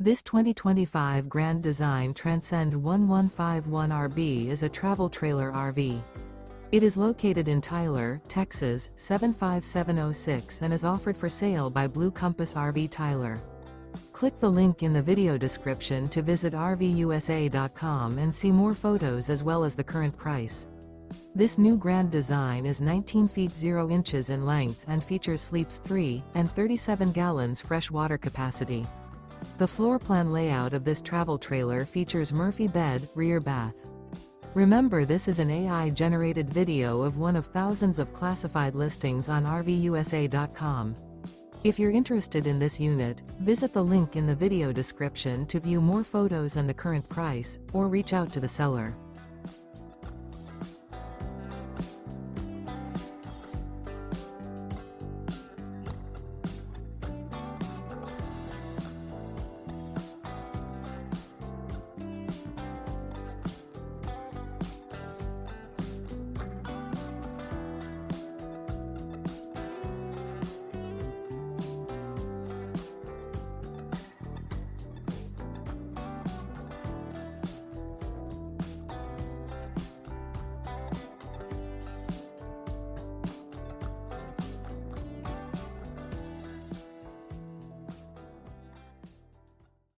This 2025 Grand Design Transcend One 151RB is a travel trailer RV. It is located in Tyler, Texas, 75706 and is offered for sale by Blue Compass RV Tyler. Click the link in the video description to visit RVUSA.com and see more photos as well as the current price. This new Grand Design is 19 feet 0 inches in length and features sleeps 3 and 37 gallons fresh water capacity. The floor plan layout of this travel trailer features Murphy bed, rear bath. Remember, this is an AI-generated video of one of thousands of classified listings on RVUSA.com. If you're interested in this unit, visit the link in the video description to view more photos and the current price, or reach out to the seller.